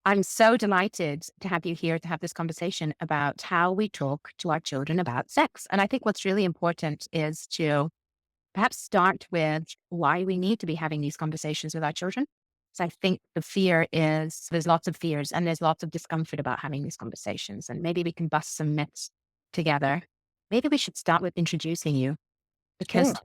I'm so delighted to have you here to have this conversation about how we talk to our children about sex. And I think what's really important is to perhaps start with why we need to be having these conversations with our children. So I think the fear is there's lots of fears and there's lots of discomfort about having these conversations. And maybe we can bust some myths together. Maybe we should start with introducing you because Sure.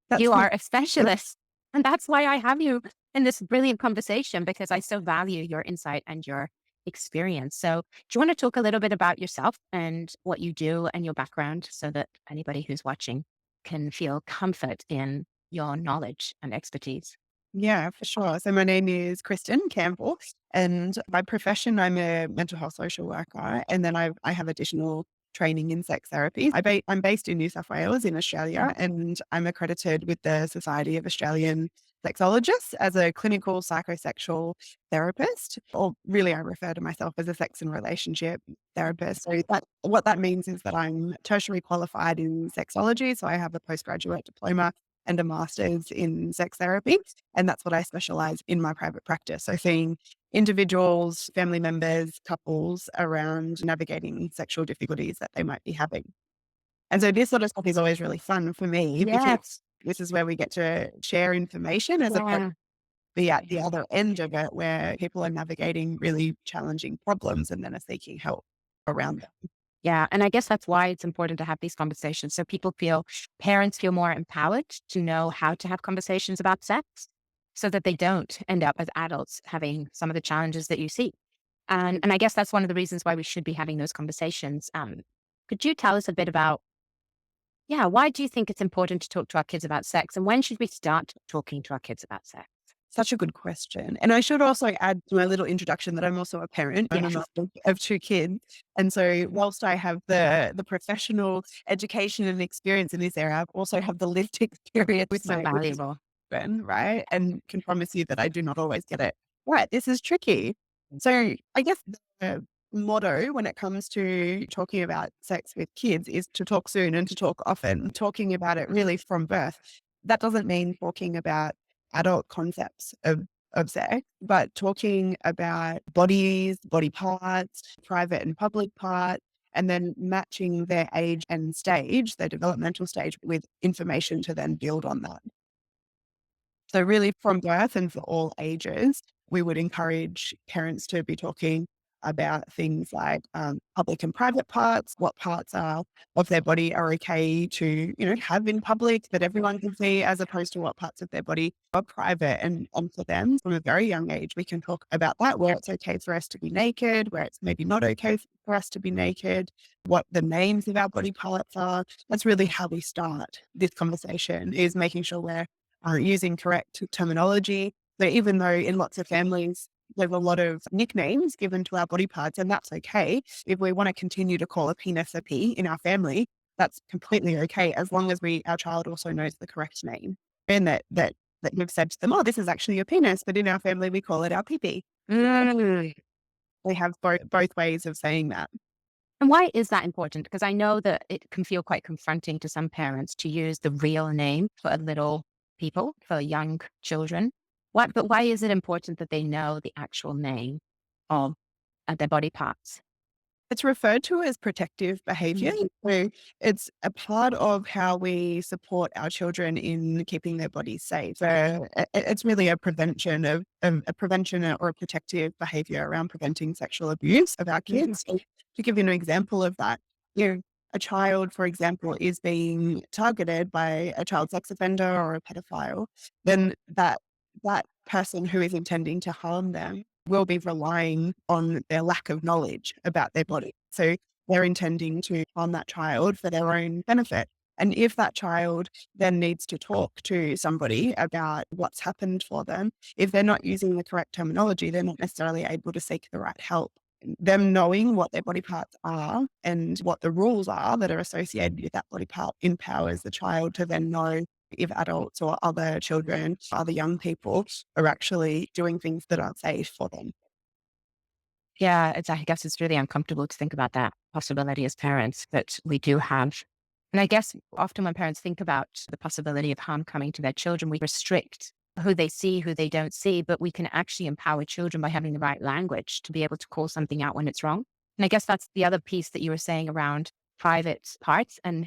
That's you fun. are a specialist. And that's why I have you in this brilliant conversation because I so value your insight and your experience. So, do you want to talk a little bit about yourself and what you do and your background so that anybody who's watching can feel comfort in your knowledge and expertise? Yeah, for sure. So my name is Kristen Campbell, and by profession, I'm a mental health social worker, and then I have additional training in sex therapy. I'm based in New South Wales in Australia, and I'm accredited with the Society of Australian Sexologists as a clinical psychosexual therapist, or really I refer to myself as a sex and relationship therapist. So what that means is that I'm tertiary qualified in sexology, so I have a postgraduate diploma and a master's in sex therapy. And that's what I specialize in my private practice. So seeing individuals, family members, couples around navigating sexual difficulties that they might be having. And so this sort of stuff is always really fun for me because Yes. this is where we get to share information as opposed to Yeah. be at the other end of it where people are navigating really challenging problems and then are seeking help around them. Yeah. And I guess that's why it's important to have these conversations. So parents feel more empowered to know how to have conversations about sex so that they don't end up as adults having some of the challenges that you see. And I guess that's one of the reasons why we should be having those conversations. Could you tell us a bit about, yeah, why do you think it's important to talk to our kids about sex? And when should we start talking to our kids about sex? Such a good question. And I should also add to my little introduction that I'm also a parent. I'm a Yes, mother of two kids. And so whilst I have the professional education and experience in this area, I also have the lived experience with so my valuable. husband, right? And can promise you that I do not always get it right. This is tricky. So I guess the motto when it comes to talking about sex with kids is to talk soon and to talk often, talking about it really from birth. That doesn't mean talking about adult concepts of sex, but talking about bodies, body parts, private and public parts, and then matching their age and stage, their developmental stage, with information to then build on that. So really from birth and for all ages, we would encourage parents to be talking about things like public and private parts, what parts are of their body are okay to, have in public that everyone can see, as opposed to what parts of their body are private. And for them, from a very young age, we can talk about that, where it's okay for us to be naked, where it's maybe not okay for us to be naked, what the names of our body parts are. That's really how we start this conversation, is making sure we're using correct terminology. So even though in lots of families, there's a lot of nicknames given to our body parts, and that's okay. If we want to continue to call a penis a P in our family, that's completely okay, as long as our child also knows the correct name. And that we've said to them, oh, this is actually a penis, but in our family we call it our pee. Mm. We have both ways of saying that. And why is that important? Because I know that it can feel quite confronting to some parents to use the real name for little people, for young children. But why is it important that they know the actual name of their body parts? It's referred to as protective behavior. Mm. So it's a part of how we support our children in keeping their bodies safe. So it's really a prevention of a prevention or a protective behavior around preventing sexual abuse of our Mhm. kids. So to give you an example of that, you know, a child, for example, is being targeted by a child sex offender or a pedophile, then that person who is intending to harm them will be relying on their lack of knowledge about their body. So they're intending to harm that child for their own benefit. And if that child then needs to talk to somebody about what's happened for them, if they're not using the correct terminology, they're not necessarily able to seek the right help. Them knowing what their body parts are and what the rules are that are associated with that body part empowers the child to then know if adults or other children, other young people are actually doing things that aren't safe for them. Yeah, I guess it's really uncomfortable to think about that possibility as parents, but we do have. And I guess often when parents think about the possibility of harm coming to their children, we restrict. who they see, who they don't see, but we can actually empower children by having the right language to be able to call something out when it's wrong. And I guess that's the other piece that you were saying around private parts and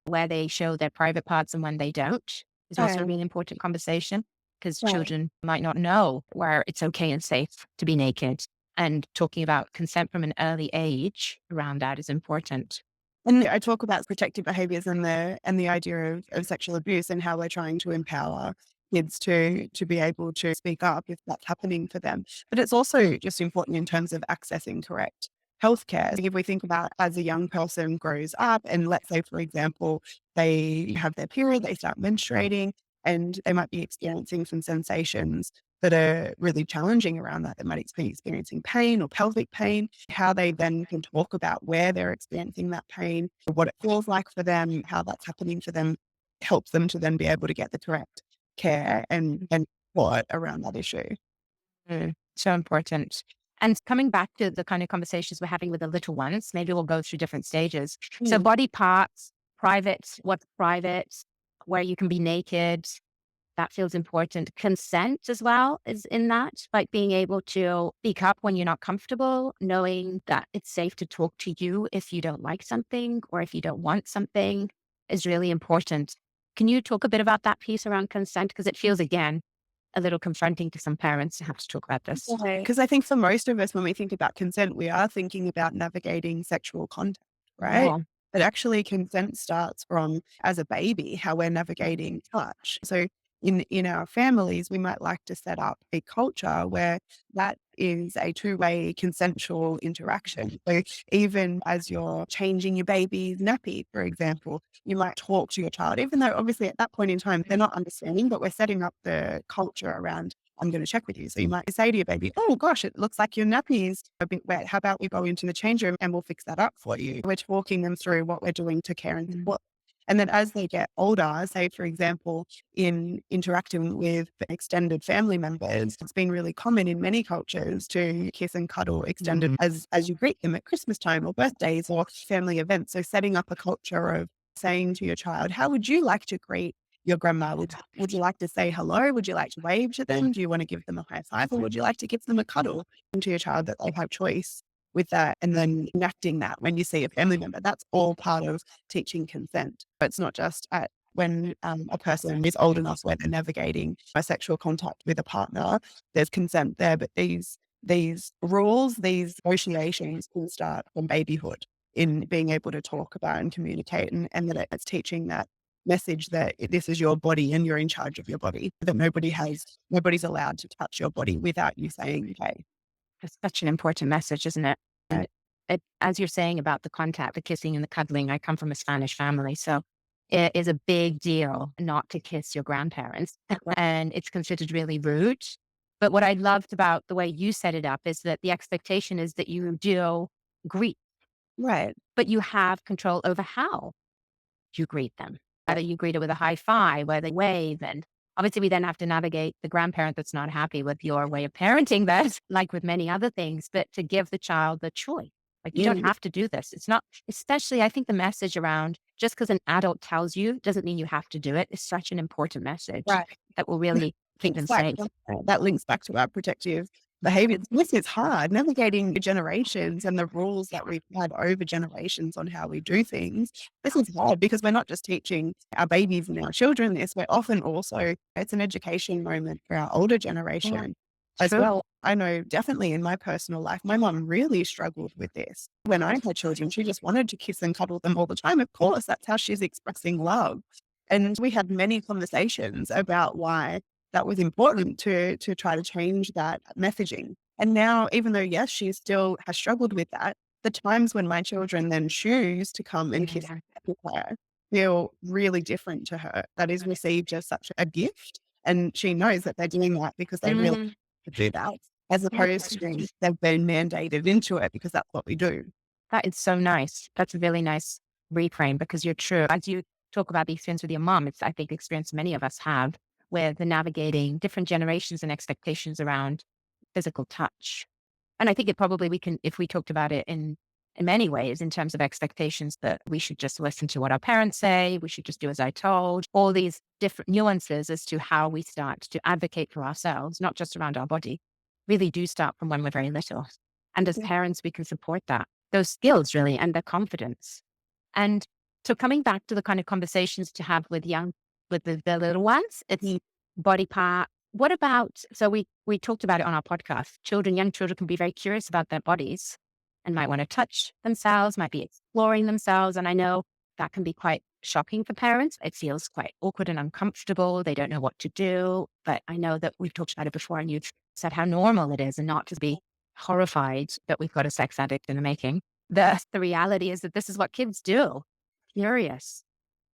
where they show their private parts and when they don't is also a Right, really important conversation because right. children might not know where it's okay and safe to be naked. And talking about consent from an early age around that is important. And I talk about protective behaviors and the idea of sexual abuse and how we're trying to empower kids to be able to speak up if that's happening for them. But it's also just important in terms of accessing correct healthcare. If we think about as a young person grows up and let's say, for example, they have their period, they start menstruating, and they might be experiencing some sensations that are really challenging around that. They might be experiencing pain or pelvic pain, how they then can talk about where they're experiencing that pain, what it feels like for them, how that's happening for them, helps them to then be able to get the correct care and support around that issue. So important. And coming back to the kind of conversations we're having with the little ones, maybe we'll go through different stages. So Mm. body parts, private, what's private, where you can be naked, that feels important. Consent as well is in that, like being able to speak up when you're not comfortable, knowing that it's safe to talk to you if you don't like something or if you don't want something is really important. Can you talk a bit about that piece around consent? Because it feels, again, a little confronting to some parents to have to talk about this. Because I think for most of us, when we think about consent, we are thinking about navigating sexual contact, right? Yeah. But actually, consent starts from as a baby, how we're navigating touch. So in our families, we might like to set up a culture where that is a two-way consensual interaction. So even as you're changing your baby's nappy, for example, you might talk to your child, even though obviously at that point in time they're not understanding, but we're setting up the culture around I'm going to check with you. So you might say to your baby, oh gosh, it looks like your nappy is a bit wet. How about we go into the change room and we'll fix that up for you? We're talking them through what we're doing to care and Mm. support. And then as they get older, say, for example, in interacting with extended family members, it's been really common in many cultures to kiss and cuddle extended as you greet them at Christmas time or birthdays or family events. So setting up a culture of saying to your child, how would you like to greet your grandma? Would you like to say hello? Would you like to wave to them? Do you want to give them a high five or would you like to give them a cuddle? And to your child that they have choice with that and then enacting that when you see a family member. That's all part of teaching consent. But it's not just at when a person is old enough where they're navigating a sexual contact with a partner, there's consent there. But these rules, these negotiations can start from babyhood in being able to talk about and communicate and that it's teaching that message that this is your body and you're in charge of your body, that nobody's allowed to touch your body without you saying, okay. It's such an important message, isn't it? And as you're saying about the contact, the kissing and the cuddling, I come from a Spanish family. So it is a big deal not to kiss your grandparents. And it's considered really rude. But what I loved about the way you set it up is that the expectation is that you do greet, Right. but you have control over how you greet them. Whether you greet it with a high five, whether they wave. And obviously, we then have to navigate the grandparent that's not happy with your way of parenting that, like with many other things, but to give the child the choice. Like, you don't Mm, have to do this. It's not, especially, I think the message around just because an adult tells you doesn't mean you have to do it is such an important message right. that will really keep them links back safe. that links back to our protective behaviors. This is hard navigating generations and the rules that we've had over generations on how we do things. This is hard because we're not just teaching our babies and our children this, we're often also, it's an education moment for our older Yeah, generation as true. well. I know definitely in my personal life, my mum really struggled with this. When I had children, she just wanted to kiss and cuddle them all the time. Of course, that's how she's expressing love. And we had many conversations about why that was important to try to change that messaging. And now, even though, yes, she still has struggled with that, the times when my children then choose to come and kiss Yeah. her feel really different to her. That is received as such a gift. And she knows that they're doing that because they really Mhm. to do that, as opposed to they've been mandated into it because that's what we do. That is so nice. That's a really nice reframe because you're true. As you talk about the experience with your mom, it's, I think, the experience many of us have with the navigating different generations and expectations around physical touch. And I think it probably we can, if we talked about it in in many ways in terms of expectations that we should just listen to what our parents say, we should just do as I told, all these different nuances as to how we start to advocate for ourselves, not just around our body, really do start from when we're very little. And as Yeah. parents, we can support that, those skills really, and the confidence. And so coming back to the kind of conversations to have with with the little ones, it's Mm. body part. What about, so we talked about it on our podcast. Young children can be very curious about their bodies and might want to touch themselves, might be exploring themselves. And I know that can be quite shocking for parents. It feels quite awkward and uncomfortable. They don't know what to do. But I know that we've talked about it before and you've said how normal it is and not to be horrified that we've got a sex addict in the making. The reality is that this is what kids do. Curious.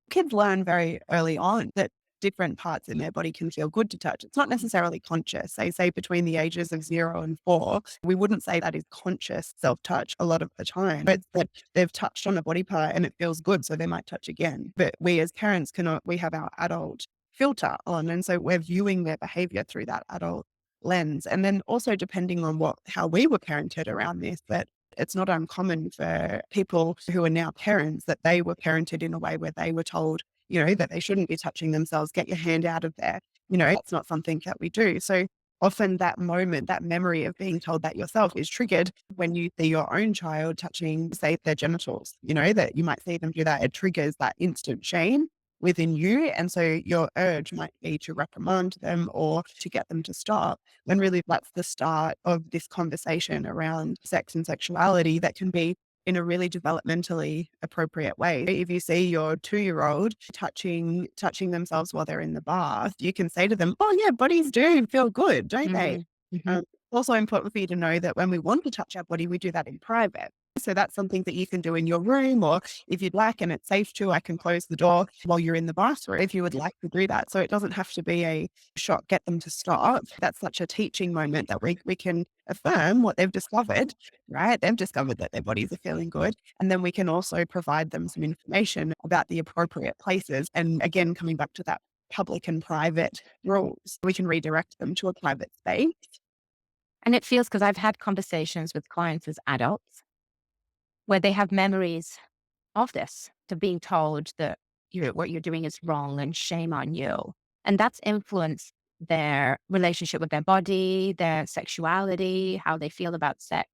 Kids learn very early on that different parts in their body can feel good to touch. It's not necessarily conscious. They say between the ages of 0 and 4, we wouldn't say that is conscious self-touch a lot of the time. It's that they've touched on a body part and it feels good, so they might touch again. But we as parents cannot, we have our adult filter on. And so we're viewing their behavior through that adult lens. And then also depending on how we were parented around this, that it's not uncommon for people who are now parents that they were parented in a way where they were told, that they shouldn't be touching themselves, get your hand out of there. It's not something that we do. So often that moment, that memory of being told that yourself is triggered when you see your own child touching, say, their genitals, that you might see them do that. It triggers that instant shame within you. And so your urge might be to reprimand them or to get them to stop, when really that's the start of this conversation around sex and sexuality that can be in a really developmentally appropriate way. If you see your 2-year-old touching themselves while they're in the bath, you can say to them, "Oh yeah, bodies do feel good, don't they?" Mhm, mhm. Also important for you to know that when we want to touch our body, we do that in private. So that's something that you can do in your room, or if you'd like, and it's safe to, I can close the door while you're in the bathroom if you would like to do that. So it doesn't have to be a shock, get them to stop. That's such a teaching moment that we can affirm what they've discovered, right? They've discovered that their bodies are feeling good. And then we can also provide them some information about the appropriate places. And again, coming back to that public and private rules, we can redirect them to a private space. And it feels, because I've had conversations with clients as adults where they have memories of this, to being told that what you're doing is wrong and shame on you. And that's influenced their relationship with their body, their sexuality, how they feel about sex.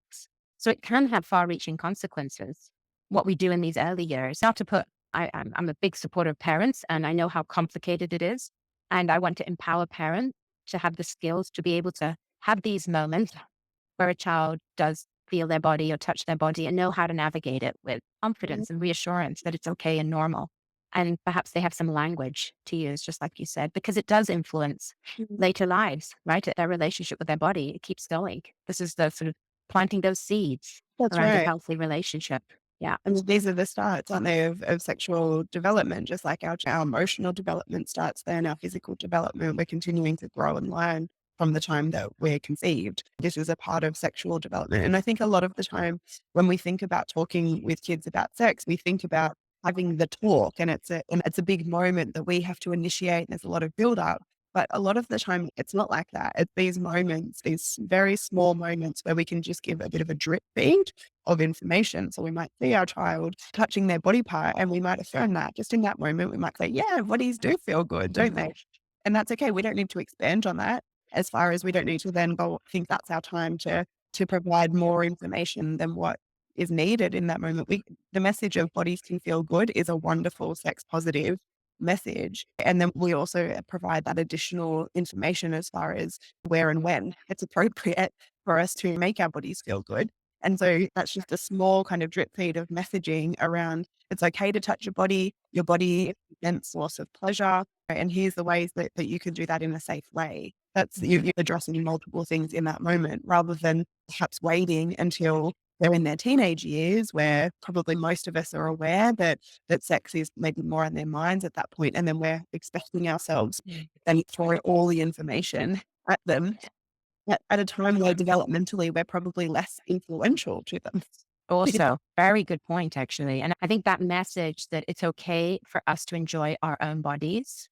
So it can have far reaching consequences, what we do in these early years. Not to put, I'm a big supporter of parents and I know how complicated it is. And I want to empower parents to have the skills to be able to have these moments where a child does feel their body or touch their body and know how to navigate it with confidence and reassurance that it's okay and normal. And perhaps they have some language to use, just like you said, because it does influence Mhm. later lives, right? Their relationship with their body, it keeps going. This is the sort of planting those seeds That's around a right. healthy relationship. Yeah. And these are the starts, aren't they, of sexual development, just like our emotional development starts then, our physical development. We're continuing to grow and learn from the time that we're conceived. This is a part of sexual development. And I think a lot of the time when we think about talking with kids about sex, we think about having the talk, and it's a big moment that we have to initiate. There's a lot of build up. But a lot of the time, it's not like that. It's these moments, these very small moments where we can just give a bit of a drip feed of information. So we might see our child touching their body part and we might affirm that just in that moment. We might say, yeah, bodies do feel good, don't they? And that's okay. We don't need to expand on that, as far as we don't need to then go think that's our time to provide more information than what is needed in that moment. The message of bodies can feel good is a wonderful sex positive message. And then we also provide that additional information as far as where and when it's appropriate for us to make our bodies feel good. And so that's just a small kind of drip feed of messaging around it's okay to touch your body is an immense source of pleasure. And here's the ways that you can do that in a safe way. That's you're addressing multiple things in that moment rather than perhaps waiting until they're in their teenage years, where probably most of us are aware that sex is maybe more on their minds at that point, and then we're expecting ourselves then throw all the information at them at a time where developmentally we're probably less influential to them. Also, very good point, actually. And I think that message that it's okay for us to enjoy our own bodies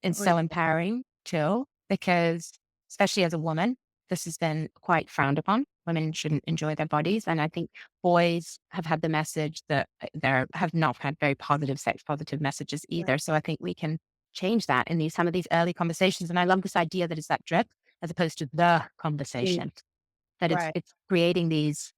is Oh, so yeah. empowering too, because especially as a woman, this has been quite frowned upon. Women shouldn't enjoy their bodies. And I think boys have had the message that they have not had very positive, sex positive messages Right. either. So I think we can change that in some of these early conversations. And I love this idea that it's that drip as opposed to the Mm. conversation, that Right. it's creating these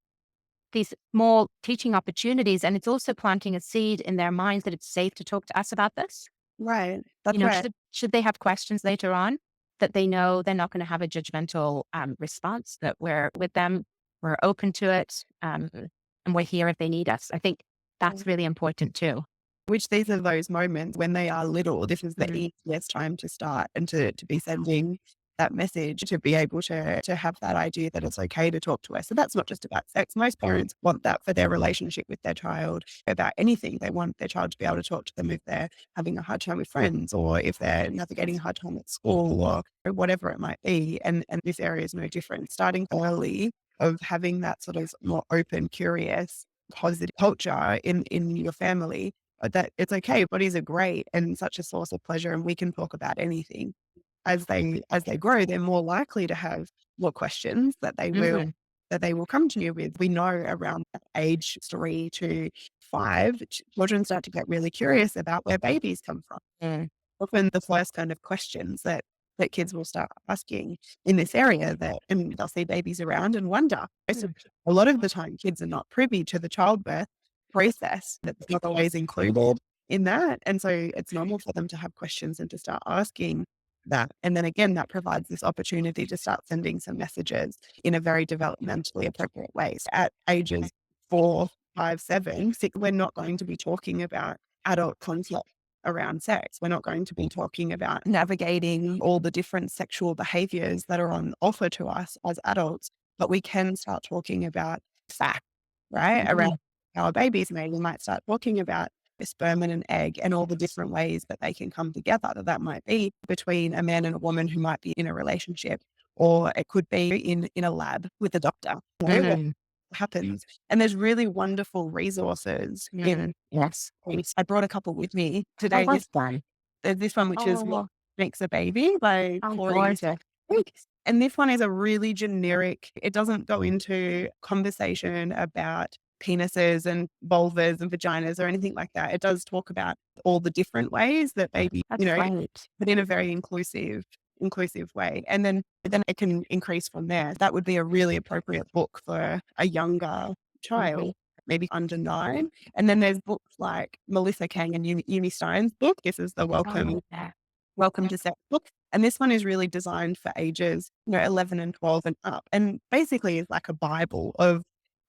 small teaching opportunities. And it's also planting a seed in their minds that it's safe to talk to us about this. Right. That's right. Should they have questions later on, that they know they're not going to have a judgmental response, that we're with them, we're open to it, and we're here if they need us. I think that's really important too. Which these are those moments when they are little, this is the Mhm. easiest time to start and to be sending that message, to be able to have that idea that it's okay to talk to us. So that's not just about sex. Most parents want that for their relationship with their child, about anything. They want their child to be able to talk to them if they're having a hard time with friends, or if they're navigating a hard time at school, or whatever it might be. And this area is no different. Starting early, of having that sort of more open, curious, positive culture in your family, that it's okay. Bodies are great and such a source of pleasure, and we can talk about anything. As they grow, they're more likely to have more questions Mhm. that they will come to you with. We know around that age 3 to 5, children start to get really curious about where babies come from. Mm. Often the first kind of questions that kids will start asking in this area, that and they'll see babies around and wonder. So a lot of the time kids are not privy to the childbirth process. That's not always included in that. And so it's normal for them to have questions and to start asking that. And then again, that provides this opportunity to start sending some messages in a very developmentally appropriate way. So at ages 4, 5, 7, 6, we're not going to be talking about adult conflict around sex. We're not going to be talking about navigating all the different sexual behaviors that are on offer to us as adults, but we can start talking about facts, right? Around Mhm. how a baby's made. We might start talking about a sperm and an egg and all the different ways that they can come together. That might be between a man and a woman who might be in a relationship, or it could be in a lab with a doctor. Where Mhm. happens. And there's really wonderful resources in Mhm. Yes. space. I brought a couple with me Oh, today. what's done? There's this one, which is What Oh, Makes a Baby by oh, Corey. gorgeous. And this one is a really generic, it doesn't go into conversation about penises and vulvas and vaginas or anything like that. It does talk about all the different ways that baby, That's great. but in a very inclusive way. And then it can increase from there. That would be a really appropriate book for a younger Mhm. child, maybe under 9. And then there's books like Melissa Kang and Uni Stein's book. This is the Oh, yeah. Welcome to Sex book. And this one is really designed for ages, 11 and 12 and up. And basically is like a Bible of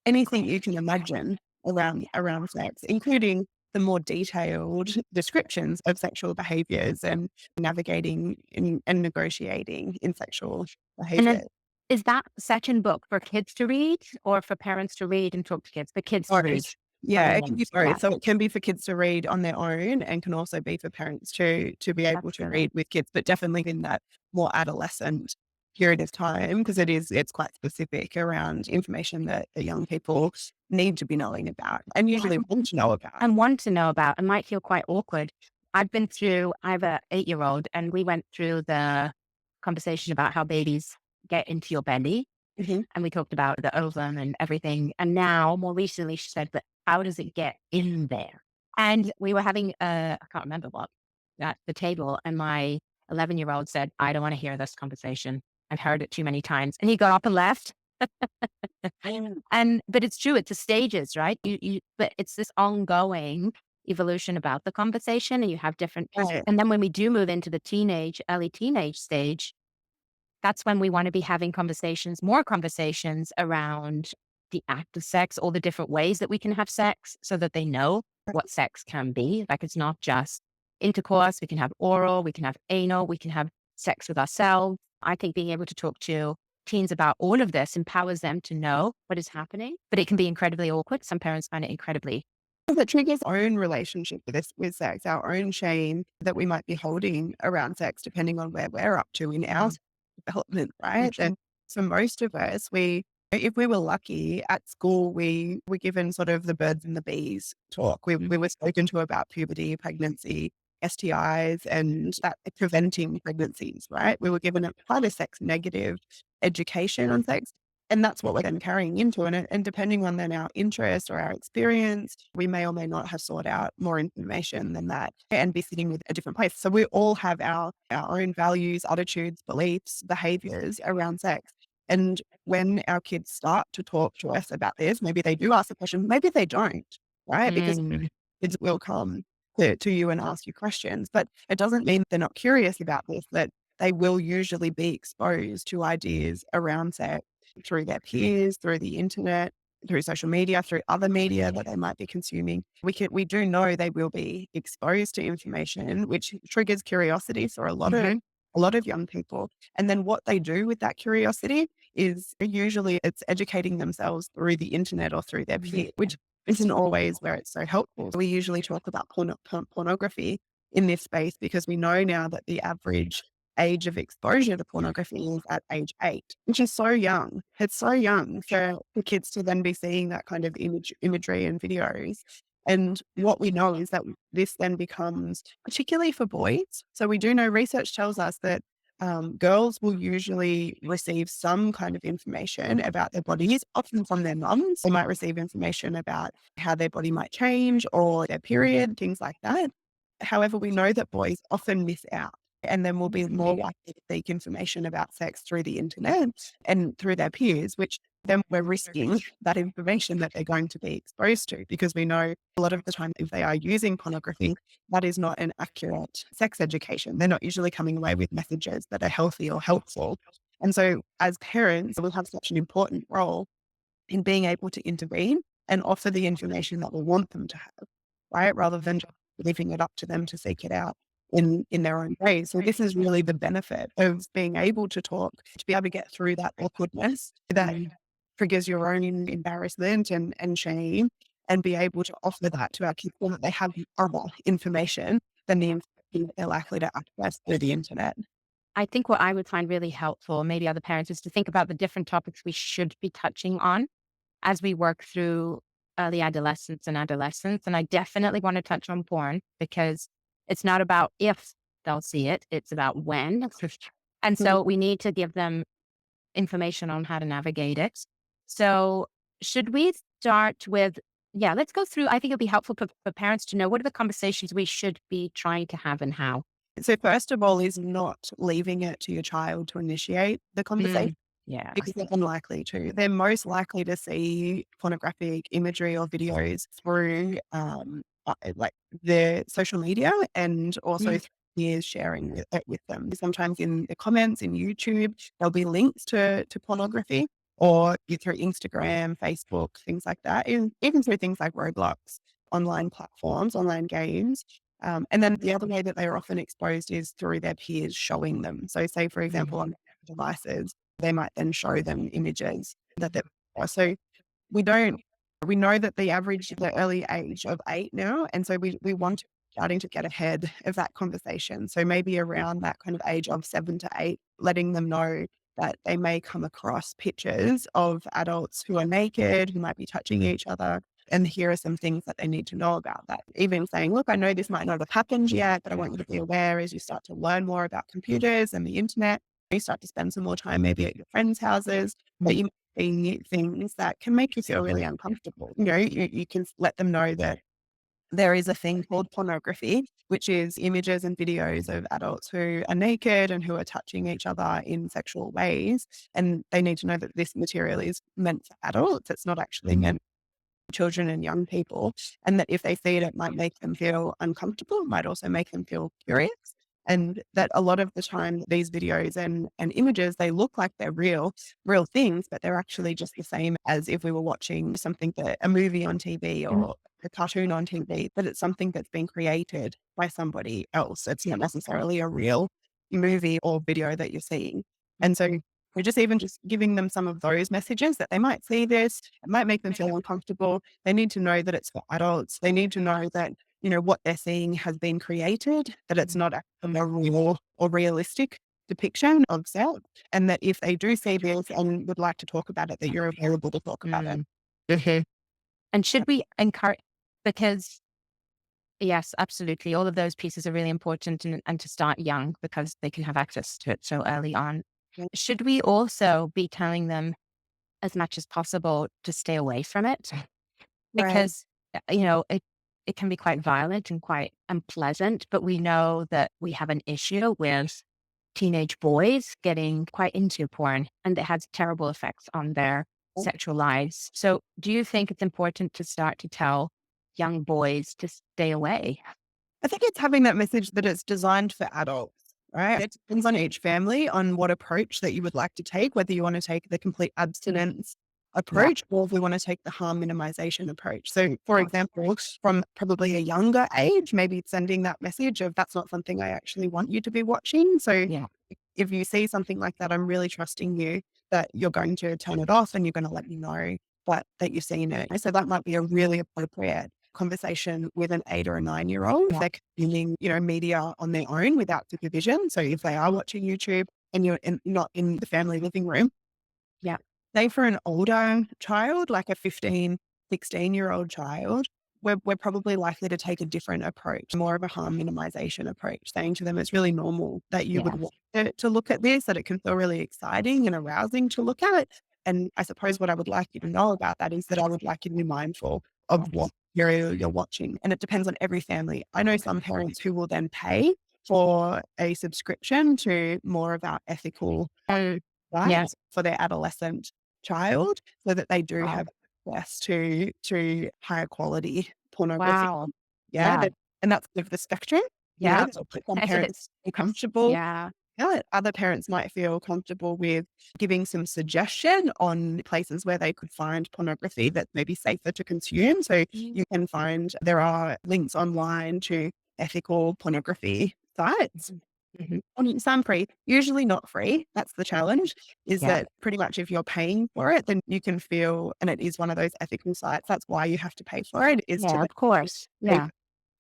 anything you can imagine around sex, including the more detailed descriptions of sexual behaviors and navigating and negotiating in sexual And behavior. then is that second book for kids to read or for parents to read and talk to kids? For kids to read. Both. Yeah, it can be both. So it can be for kids to read on their own, and can also be for parents to be That's able to brilliant. read with kids, but definitely in that more adolescent period of time, because it's quite specific around information that the young people need to be knowing about and usually want to know about. And want to know about and might feel quite awkward. I have a 8-year-old, and we went through the conversation about how babies get into your belly. Mhm. And we talked about the ovum and everything. And now, more recently, she said, but how does it get in there? And we were having I can't remember what, at the table. And my 11-year-old said, I don't want to hear this conversation. I've heard it too many times. And he got up and left. But it's true, it's the stages, right? But it's this ongoing evolution about the conversation, and you have different, Right. and then when we do move into the early teenage stage, that's when we want to be having more conversations around the act of sex, all the different ways that we can have sex so that they know what sex can be. Like it's not just intercourse. We can have oral, we can have anal, we can have sex with ourselves. I think being able to talk to teens about all of this empowers them to know what is happening, but it can be incredibly awkward. Some parents find it incredibly. That triggers our own relationship with sex, our own shame that we might be holding around sex, depending on where we're up to in our Mm. development, right? And for most of us, if we were lucky at school, we were given sort of the birds and the bees talk. We were spoken to about puberty, pregnancy, STIs, and that preventing pregnancies, right? We were given quite a sex negative education on sex. And that's what we're then carrying into. And depending on then our interest or our experience, we may or may not have sought out more information than that and be sitting with a different place. So we all have our own values, attitudes, beliefs, behaviors around sex. And when our kids start to talk to us about this, maybe they do ask the question, maybe they don't, right? Because Mm, kids will come to you and ask you questions, but it doesn't mean they're not curious about this, that they will usually be exposed to ideas around sex through their peers, through the internet, through social media, through other media that they might be consuming. We do know they will be exposed to information which triggers curiosity for a lot of young people. And then what they do with that curiosity is usually it's educating themselves through the internet or through their peers, which isn't always where it's so helpful. We usually talk about pornography in this space because we know now that the average age of exposure to pornography is at age 8, which is so young. It's so young for kids to then be seeing that kind of imagery and videos. And what we know is that this then becomes, particularly for boys. So we do know research tells us that girls will usually receive some kind of information about their bodies, often from their mums. They might receive information about how their body might change or their period, things like that. However, we know that boys often miss out and then will be more likely to seek information about sex through the internet and through their peers, which then we're risking that information that they're going to be exposed to because we know a lot of the time if they are using pornography, that is not an accurate sex education. They're not usually coming away with messages that are healthy or helpful. And so as parents, we'll have such an important role in being able to intervene and offer the information that we want them to have, right? Rather than just leaving it up to them to seek it out in their own way. So this is really the benefit of being able to talk, to be able to get through that awkwardness that triggers your own embarrassment and shame, and be able to offer that to our kids so that they have other information than the information that they're likely to access through the internet. I think what I would find really helpful, maybe other parents, is to think about the different topics we should be touching on as we work through early adolescence and adolescence. And I definitely want to touch on porn because it's not about if they'll see it, it's about when. And Mhm. so we need to give them information on how to navigate it. So should we start with, yeah, let's go through. I think it'll be helpful for parents to know what are the conversations we should be trying to have and how. So first of all is not leaving it to your child to initiate the conversation Mm, yeah. because they're unlikely to. They're most likely to see pornographic imagery or videos through like their social media and also Mm, through peers sharing it with them. Sometimes in the comments in YouTube, there'll be links to pornography or through Instagram, Facebook, things like that, even through things like Roblox, online platforms, online games. And then the other way that they are often exposed is through their peers showing them. So say, for example, on devices, they might then show them images that they're so we don't we know that the early age of 8 now, and so we want to starting to get ahead of that conversation. So maybe around that kind of age of 7 to 8, letting them know that they may come across pictures of adults who are naked, who might be touching each other, and here are some things that they need to know about that. Even saying, "Look, I know this might not have happened yet, but I want you to be aware as you start to learn more about computers and the internet, you start to spend some more time maybe at your friends' houses, that you see things that can make you feel really uncomfortable." You can let them know that there is a thing called pornography, which is images and videos of adults who are naked and who are touching each other in sexual ways. And they need to know that this material is meant for adults. It's not actually meant for children and young people. And that if they see it, it might make them feel uncomfortable. It might also make them feel curious. And that a lot of the time, these videos and images, they look like they're real things, but they're actually just the same as if we were watching a movie on TV mm, or a cartoon on TV, but it's something that's been created by somebody else. It's not necessarily a real movie or video that you're seeing. And so we're just giving them some of those messages that they might see this, it might make them feel uncomfortable. They need to know that it's for adults. They need to know that what they're seeing has been created, that it's not actually a real or realistic depiction of sex, and that if they do see this and would like to talk about it, that you're available to talk about it. mm. Mhm. And should we encourage, because yes, absolutely. All of those pieces are really important and to start young because they can have access to it so early on. Should we also be telling them as much as possible to stay away from it? Right. Because, it can be quite violent and quite unpleasant, but we know that we have an issue with teenage boys getting quite into porn, and it has terrible effects on their sexual lives. So do you think it's important to start to tell young boys to stay away? I think it's having that message that it's designed for adults, right? It depends on each family on what approach that you would like to take, whether you want to take the complete abstinence Yeah. approach or if we want to take the harm minimization approach. So, for Yeah. example, from probably a younger age, maybe sending that message of that's not something I actually want you to be watching. So, Yeah. if you see something like that, I'm really trusting you that you're going to turn it off and you're going to let me know that you've seen it. So that might be a really appropriate conversation with an 8 or a 9-year-old. If Yeah. they're consuming, media on their own without supervision. So if they are watching YouTube and not in the family living room, Yeah. say for an older child, like a 15, 16-year-old child, we're probably likely to take a different approach, more of a harm minimization approach, saying to them it's really normal that you would Yeah. want to look at this, that it can feel really exciting and arousing to look at. And I suppose what I would like you to know about that is that I would like you to be mindful of what material you're watching. And it depends on every family. I know some parents who will then pay for a subscription to more of our ethical Um, yeah. sites for their adolescent child so that they do Wow. have access to higher quality pornography. Wow. Yeah, Yeah. and that's sort of the spectrum, Yeah. that some I said parents it's are comfortable. yeah. Yeah, other parents might feel comfortable with giving some suggestion on places where they could find pornography that's maybe safer to consume. So Mm. you can find there are links online to ethical pornography sites. Mhm. Some free, usually not free. That's the challenge, is Yeah. that pretty much if you're paying for it, then you can feel, and it is one of those ethical sites. That's why you have to pay for it, is to Yeah, then of course. pay Yeah.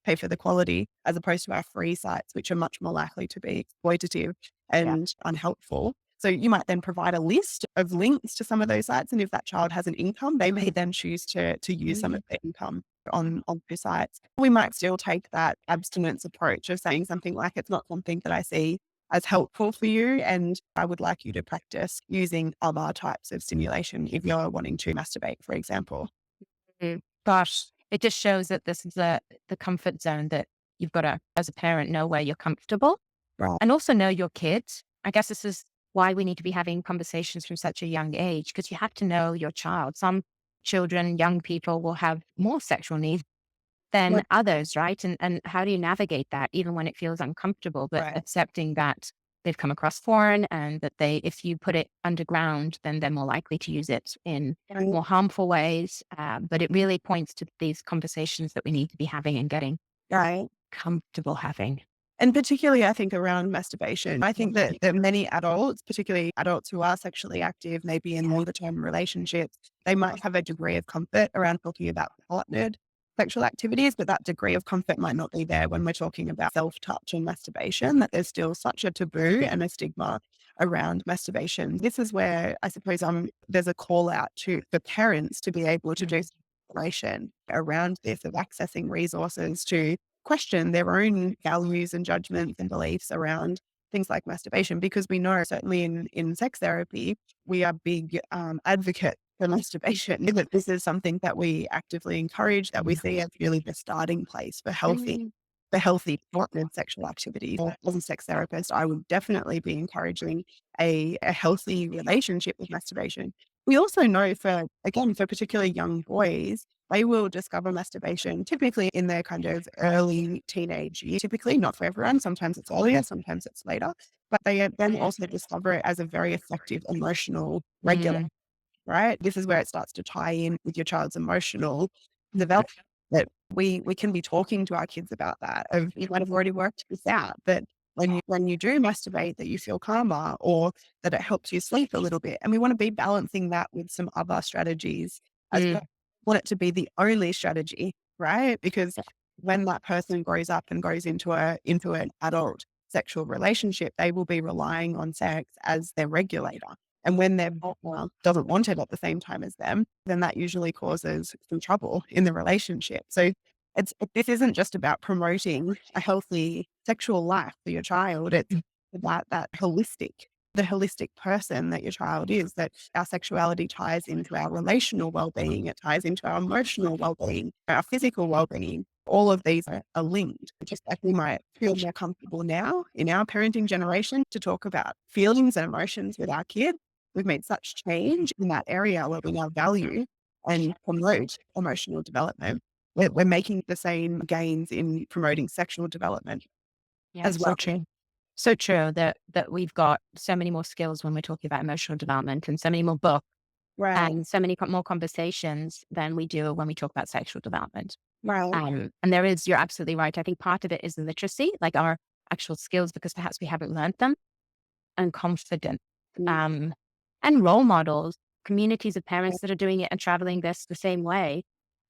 pay for the quality, as opposed to our free sites, which are much more likely to be exploitative Yeah. and unhelpful. So you might then provide a list of links to some of those sites. And if that child has an income, they may then choose to use some Mhm. of their income on those sites. We might still take that abstinence approach of saying something like, it's not something that I see as helpful for you. And I would like you to practice using other types of stimulation if you're wanting to masturbate, for example. Mm. Gosh, it just shows that this is the comfort zone that you've got to, as a parent, know where you're comfortable Right. and also know your kids. I guess this is why we need to be having conversations from such a young age because you have to know your child. Some children, young people will have more sexual needs than Right. others, right? And how do you navigate that even when it feels uncomfortable, but Right. accepting that they've come across porn and that if you put it underground, then they're more likely to use it in Right. more harmful ways. But it really points to these conversations that we need to be having and getting Right. comfortable having. And particularly, I think around masturbation, I think that many adults, particularly adults who are sexually active, maybe in longer term relationships, they might have a degree of comfort around talking about partnered sexual activities, but that degree of comfort might not be there when we're talking about self touch and masturbation, that there's still such a taboo and a stigma around masturbation. This is where I suppose there's a call out to for parents to be able to do exploration around this of accessing resources to question their own values and judgments and beliefs around things like masturbation, because we know certainly in sex therapy, we are big advocates for masturbation, that this is something that we actively encourage, that we see as really the starting place for healthy partnered sexual activity. As a sex therapist, I would definitely be encouraging a healthy relationship with masturbation. We also know for particularly young boys, they will discover masturbation typically in their kind of early teenage years, typically not for everyone. Sometimes it's earlier, sometimes it's later, but they then also discover it as a very effective emotional regulator, Mm. right? This is where it starts to tie in with your child's emotional development, that we can be talking to our kids about that. Of you might have already worked this out, that when you do masturbate, that you feel calmer or that it helps you sleep a little bit. And we want to be balancing that with some other strategies as well. Mm. Want it to be the only strategy, right? Because when that person grows up and goes into an adult sexual relationship, they will be relying on sex as their regulator. And when their partner doesn't want it at the same time as them, then that usually causes some trouble in the relationship. So this isn't just about promoting a healthy sexual life for your child. It's about that holistic the holistic person that your child is, that our sexuality ties into our relational well-being, it ties into our emotional well-being, our physical well-being. All of these are linked. Just like we might feel more comfortable now in our parenting generation to talk about feelings and emotions with our kids. We've made such change in that area where we now value and promote emotional development. We're making the same gains in promoting sexual development Yeah, as so well. true. So true that we've got so many more skills when we're talking about emotional development and so many more books Right, and so many more conversations than we do when we talk about sexual development. right, And there is, you're absolutely right. I think part of it is the literacy, like our actual skills, because perhaps we haven't learned them, and confidence, mm, um, and role models, communities of parents that are doing it and traveling this the same way.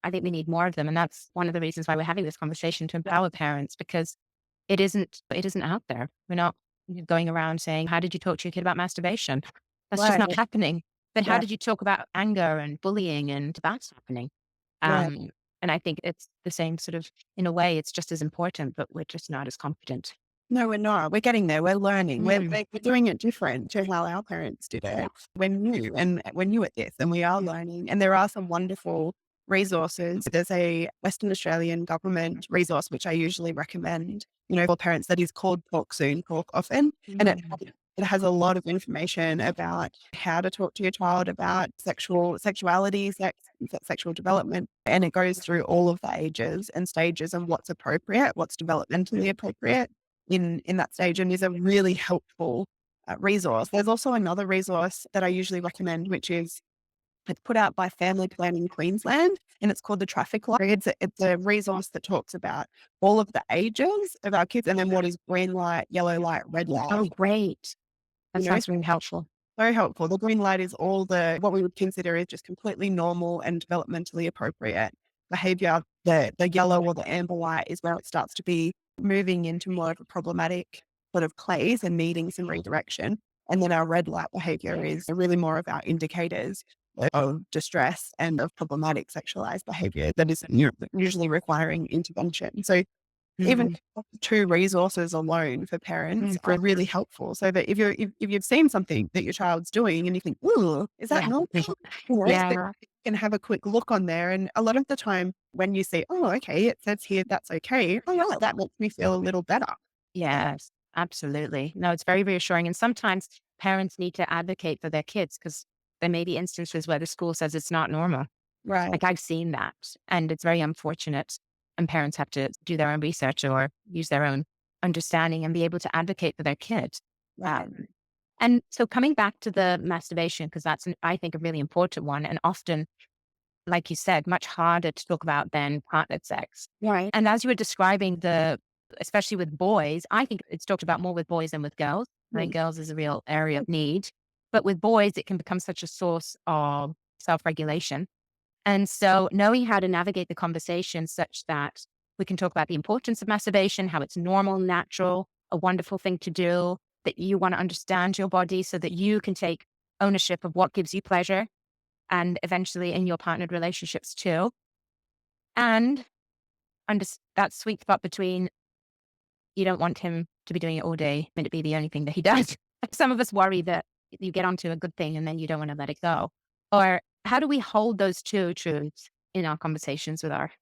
I think we need more of them. And that's one of the reasons why we're having this conversation to empower parents, because it isn't out there. We're not going around saying, how did you talk to your kid about masturbation? That's just right, not happening. But how right, did you talk about anger and bullying? And that's happening. right. Um, and I think it's the same sort of, in a way, it's just as important, but we're just not as confident. No, we're not. We're getting there. We're learning. Mm. We're doing it different to how our parents did Yeah. it. We're new and we're new at this and we are learning. And there are some wonderful resources. There's a Western Australian government resource, which I usually recommend, for parents, that is called Talk Soon, Talk Often. And Mm. it has a lot of information about how to talk to your child about sexuality, sexual development. And it goes through all of the ages and stages and what's appropriate, what's developmentally appropriate in that stage, and is a really helpful resource. There's also another resource that I usually recommend, which is it's put out by Family Planning Queensland, and it's called the Traffic Light. It's a resource that talks about all of the ages of our kids, and then what is green light, yellow light, red light. Oh, great. That You know, sounds really helpful. so helpful. The green light is all what we would consider is just completely normal and developmentally appropriate behavior. The yellow or the amber light is where it starts to be moving into more of a problematic sort of place and needing some redirection. And then our red light behavior is really more of our indicators of distress and of problematic sexualized behavior that is usually requiring intervention. So even Mm. two resources alone for parents Mm. are really helpful, so that if you've seen something that your child's doing and you think, "Ooh, is that Yeah. normal?" That Yeah. you can have a quick look on there. And a lot of the time when you say, "Oh, okay, it says here that's okay. Oh, yeah, that makes me feel a little better." Yes, absolutely. No, it's very reassuring. And sometimes parents need to advocate for their kids because there may be instances where the school says it's not normal. Right, Like I've seen that, and it's very unfortunate. And parents have to do their own research or use their own understanding and be able to advocate for their kids. right, Um, and so coming back to the masturbation, because that's, I think, a really important one, and often, like you said, much harder to talk about than partnered sex. right. And as you were describing especially with boys, I think it's talked about more with boys than with girls. I think Mm, girls is a real area of need, but with boys, it can become such a source of self-regulation. And so knowing how to navigate the conversation such that we can talk about the importance of masturbation, how it's normal, natural, a wonderful thing to do, that you want to understand your body so that you can take ownership of what gives you pleasure and eventually in your partnered relationships too. And that sweet spot between you don't want him to be doing it all day and it be the only thing that he does. Some of us worry that you get onto a good thing and then you don't want to let it go. Or how do we hold those two truths in our conversations with our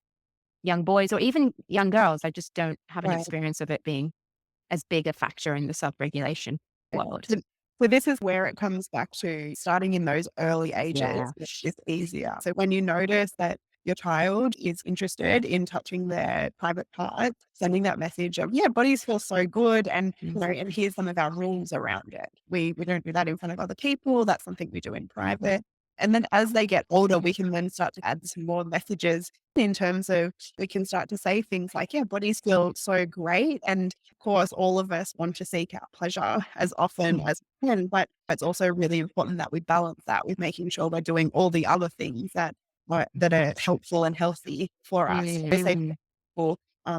young boys or even young girls? I just don't have an right. experience of it being as big a factor in the self-regulation world. So so this is where it comes back to starting in those early ages Yeah. is easier. So when you notice that your child is interested in touching their private parts, sending that message of, yeah, bodies feel so good. And, Mm. and here's some of our rules around it. We don't do that in front of other people. That's something we do in private. And then as they get older, we can then start to add some more messages in terms of we can start to say things like, yeah, bodies feel so great. And of course, all of us want to seek out pleasure as often as we can, but it's also really important that we balance that with making sure we're doing all the other things that are helpful and healthy for us. So say, Mm. for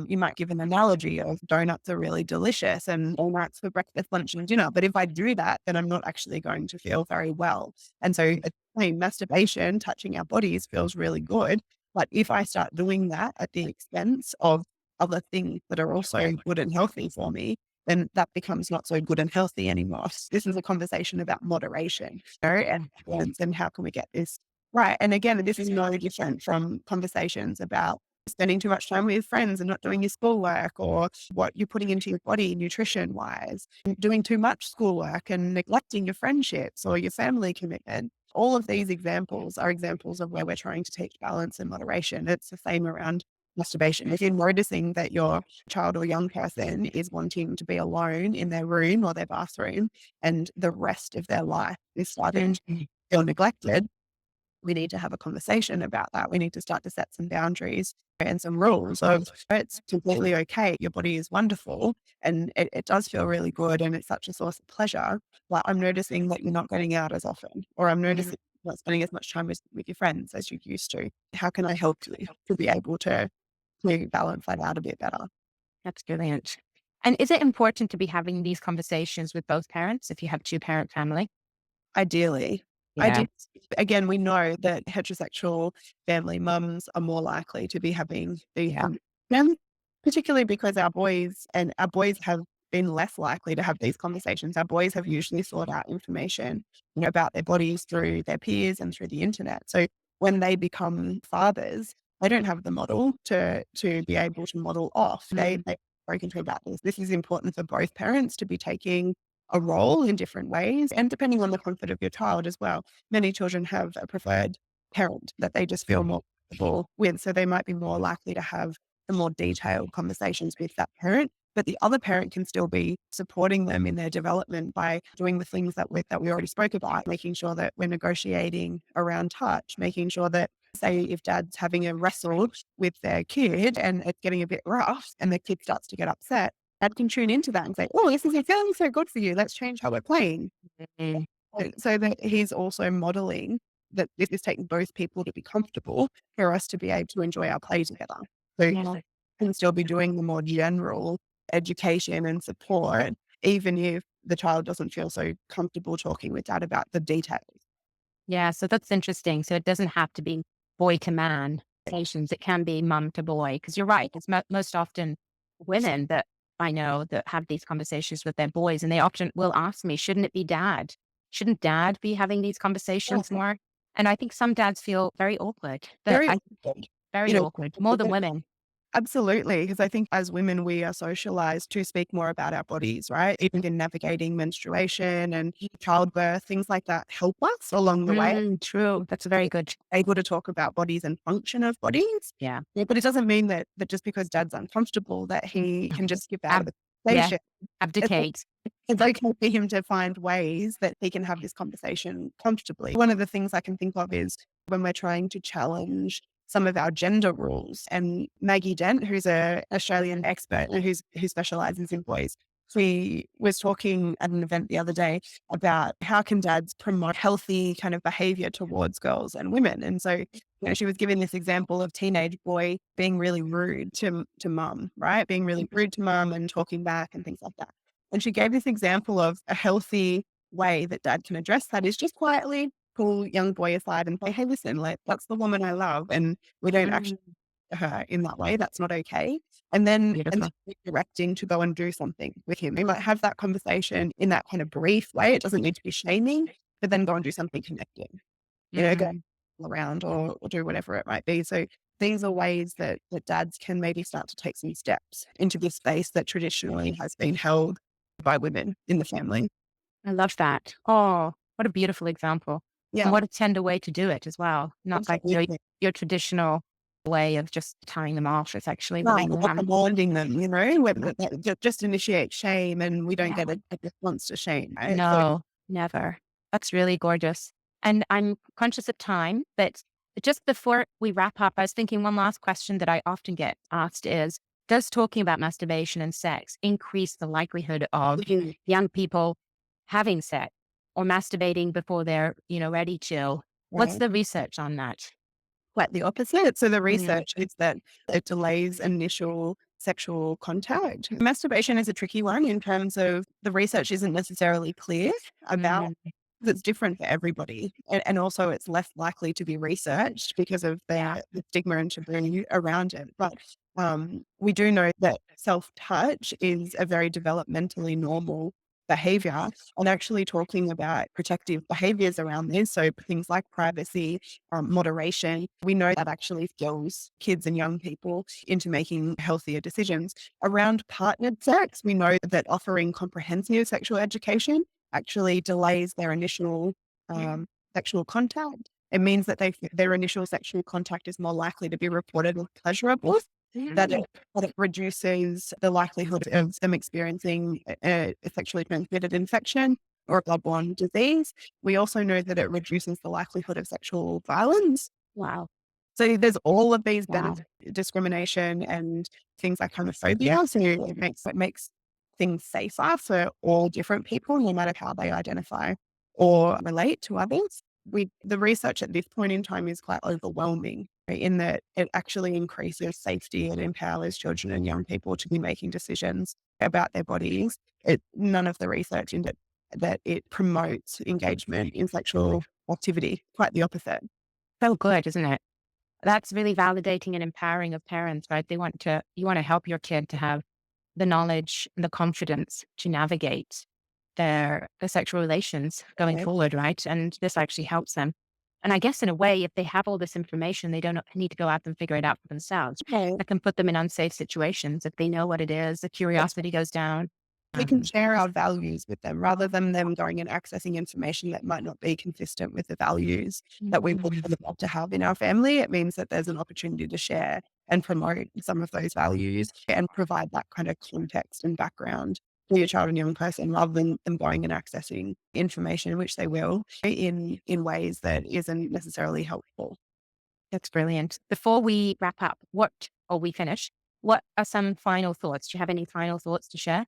you might give an analogy of donuts are really delicious and all nights for breakfast, lunch, and dinner. But if I do that, then I'm not actually going to feel very well. And so, masturbation, touching our bodies, feels really good. But if I start doing that at the expense of other things that are also good and healthy for me, then that becomes not so good and healthy anymore. This is a conversation about moderation, and balance, and how can we get this right. And again, this is no different from conversations about spending too much time with friends and not doing your schoolwork, or what you're putting into your body nutrition wise, doing too much schoolwork and neglecting your friendships or your family commitment. All of these examples are examples of where we're trying to teach balance and moderation. It's the same around masturbation. If you're noticing that your child or young person is wanting to be alone in their room or their bathroom, and the rest of their life is starting to feel neglected, we need to have a conversation about that. We need to start to set some boundaries and some rules of, it's completely okay. Your body is wonderful and it does feel really good and it's such a source of pleasure. But I'm noticing that you're not getting out as often, or I'm noticing you're not spending as much time with your friends as you used to. How can I help you to be able to balance that out a bit better? That's brilliant. And is it important to be having these conversations with both parents if you have two-parent family? Ideally. Yeah. Ide Again, we know that heterosexual family mums are more likely to be having these Yeah. conversations, particularly because our boys have been less likely to have these conversations. Our boys have usually sought out information, about their bodies through their peers and through the internet. So when they become fathers, they don't have the model to be able to model off. They've spoken to about this. This is important for both parents to be taking a role in different ways, and depending on the comfort of your child as well. Many children have a preferred parent that they just feel more comfortable with, so they might be more likely to have the more detailed conversations with that parent. But the other parent can still be supporting them in their development by doing the things that we already spoke about, making sure that we're negotiating around touch, making sure that, say, if dad's having a wrestle with their kid and it's getting a bit rough and the kid starts to get upset, Dad can tune into that and say, "Oh, this isn't feeling so good for you. Let's change how we're playing." Mhm. So that he's also modeling that this is taking both people to be comfortable for us to be able to enjoy our play together. So Yeah. can still be doing the more general education and support, even if the child doesn't feel so comfortable talking with dad about the details. Yeah. So that's interesting. So it doesn't have to be boy to man relations. It can be mum to boy. Because you're right. It's most often women that I know that have these conversations with their boys, and they often will ask me, "Shouldn't it be dad? Shouldn't dad be having these conversations more?" And I think some dads feel very awkward. That Very I awkward. You very know, awkward, more than women. absolutely, because I think as women, we are socialized to speak more about our bodies, right? Even in navigating menstruation and childbirth, things like that help us along the way, True. That's very good. able to talk about bodies and function of bodies. Yeah. Yeah, but it doesn't mean that just because dad's uncomfortable, that he No. can just skip out of Ab- the yeah. conversation. It's Abdicate. it's okay for him to find ways that he can have this conversation comfortably. One of the things I can think of is when we're trying to challenge some of our gender rules. And Maggie Dent, who's a Australian expert and who specializes in boys, she was talking at an event the other day about how can dads promote healthy kind of behavior towards girls and women. And so, she was giving this example of teenage boy being really rude to mum, right? Being really rude to mum and talking back and things like that. And she gave this example of a healthy way that dad can address that is just quietly pull young boy aside and say, "Hey, listen, like that's the woman I love, and we don't actually Mm, her in that way. That's not okay." And beautiful. then directing to go and do something with him. We might have that conversation in that kind of brief way. It doesn't need to be shaming, but then go and do something connecting. Go Mm. around or do whatever it might be. So these are ways that dads can maybe start to take some steps into this space that traditionally has been held by women in the family. I love that. Oh, what a beautiful example. And Yeah, what a tender way to do it as well. Not like absolutely. your traditional way of just tying them off. It's actually No, really, or commanding them, whether that just initiate shame and we don't yeah. get a response to shame, right? So No, never. That's really gorgeous. And I'm conscious of time, but just before we wrap up, I was thinking one last question that I often get asked is, does talking about masturbation and sex increase the likelihood of young people having sex or masturbating before they're, ready to? What's right. the research on that? Quite the opposite. So the Mm, research is that it delays initial sexual contact. Masturbation is a tricky one in terms of the research isn't necessarily clear about mm, It's different for everybody. And also it's less likely to be researched because of the stigma and taboo around it. But we do know that self-touch is a very developmentally normal behavior, and actually talking about protective behaviors around this. So things like privacy, moderation, we know that actually skills kids and young people into making healthier decisions. Around partnered sex, we know that offering comprehensive sexual education actually delays their initial sexual contact. It means that their initial sexual contact is more likely to be reported as pleasurable, that it reduces the likelihood of them experiencing a sexually transmitted infection or a bloodborne disease. We also know that it reduces the likelihood of sexual violence. Wow. So there's all of these Wow. benefits, discrimination and things like homophobia. So it makes things safer for all different people, no matter how they identify or relate to others. The research at this point in time is quite overwhelming, right, in that it actually increases safety and empowers children and young people to be making decisions about their bodies. None of the research in that it promotes engagement in sexual activity, quite the opposite. So good, isn't it? That's really validating and empowering of parents, right? You want to help your kid to have the knowledge and the confidence to navigate their sexual relations going Okay. forward, right? And this actually helps them. And I guess in a way, if they have all this information, they don't need to go out and figure it out for themselves. Okay. That can put them in unsafe situations. If they know what it is, the curiosity goes down. We can Um, share our values with them rather than them going and accessing information that might not be consistent with the values that we would love to have in our family. It means that there's an opportunity to share and promote some of those values and provide that kind of context and background for your child and young person, rather than them going and accessing information, which they will, in ways that isn't necessarily helpful. That's brilliant. Before we wrap up, or we finish, what are some final thoughts? Do you have any final thoughts to share?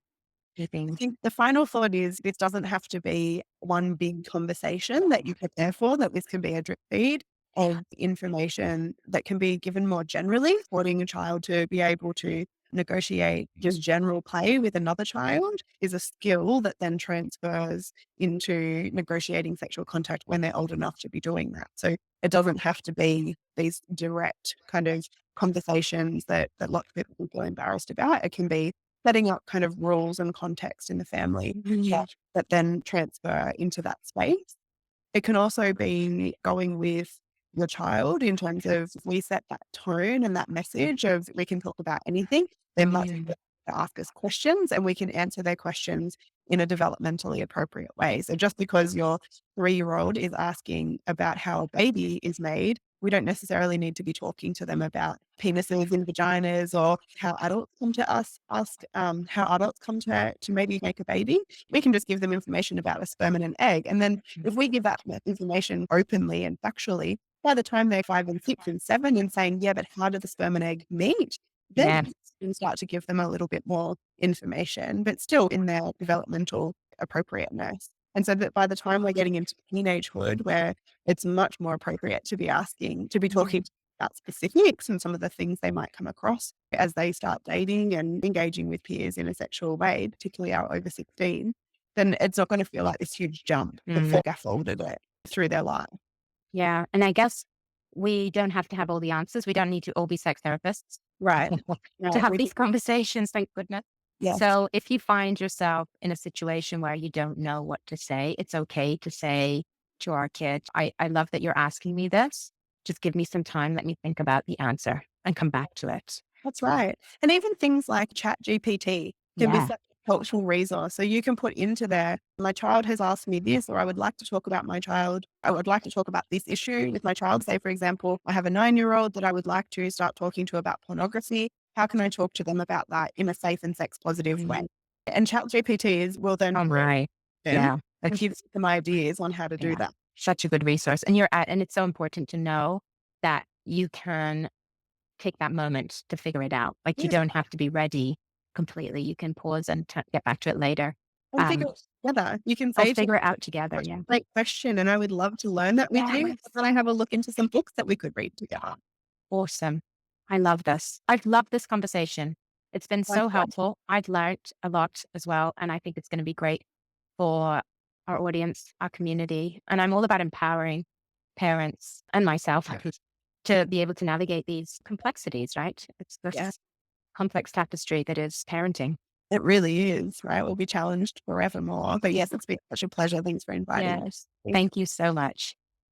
I Anything? think the final thought is this doesn't have to be one big conversation that you prepare for, that this can be a drip feed of information that can be given more generally, supporting a child to be able to negotiate just general play with another child is a skill that then transfers into negotiating sexual contact when they're old enough to be doing that. So it doesn't have to be these direct kind of conversations that lots of people feel embarrassed about. It can be setting up kind of rules and context in the family that then transfer into that space. It can also be going with your child in terms of we set that tone and that message of we can talk about anything. They might ask us questions and we can answer their questions in a developmentally appropriate way. So just because your 3-year-old is asking about how a baby is made, we don't necessarily need to be talking to them about penises and vaginas, or how adults come to us, ask how adults come to maybe make a baby. We can just give them information about a sperm and an egg. And then if we give that information openly and factually, by the time they're 5 and 6 and 7 and saying, yeah, but how do the sperm and egg meet? Then Yeah. you can start to give them a little bit more information, but still in their developmental appropriateness. And so that by the time we're getting into teenagehood, where it's much more appropriate to be talking about specifics and some of the things they might come across as they start dating and engaging with peers in a sexual way, particularly our over 16, then it's not going to feel like this huge jump that scaffolded it through their life. Yeah. And I guess we don't have to have all the answers. We don't need to all be sex therapists Right. to Right. have these conversations, thank goodness. Yes. So if you find yourself in a situation where you don't know what to say, it's okay to say to our kids, I love that you're asking me this. Just give me some time. Let me think about the answer and come back to it. That's right. And even things like Chat GPT can be Yeah. such a helpful resource. So you can put into there, my child has asked me this, or I would like to talk about my child. I would like to talk about this issue with my child. Say, for example, I have a 9-year-old that I would like to start talking to about pornography. How can I talk to them about that in a safe and sex positive way? And Chat GPT will then All right. them Yeah. and give them ideas on how to do Yeah. that. Such a good resource. And it's so important to know that you can take that moment to figure it out. Like you Yeah. don't have to be ready completely. You can pause and get back to it later. And figure it together. You can I'll say to figure it out together. "That's Yeah. a great question, and I would love to learn that with you. Yes. Then I have a look into some books that we could read together." Awesome. I love this. I've loved this conversation. It's been so Likewise. helpful. I've learned a lot as well. And I think it's going to be great for our audience, our community. And I'm all about empowering parents and myself to be able to navigate these complexities, right? It's Yeah, this complex tapestry that is parenting. it really is, right? We'll be challenged forevermore. But yes, it's been such a pleasure. Thanks for inviting Yes. me. Thank you so much.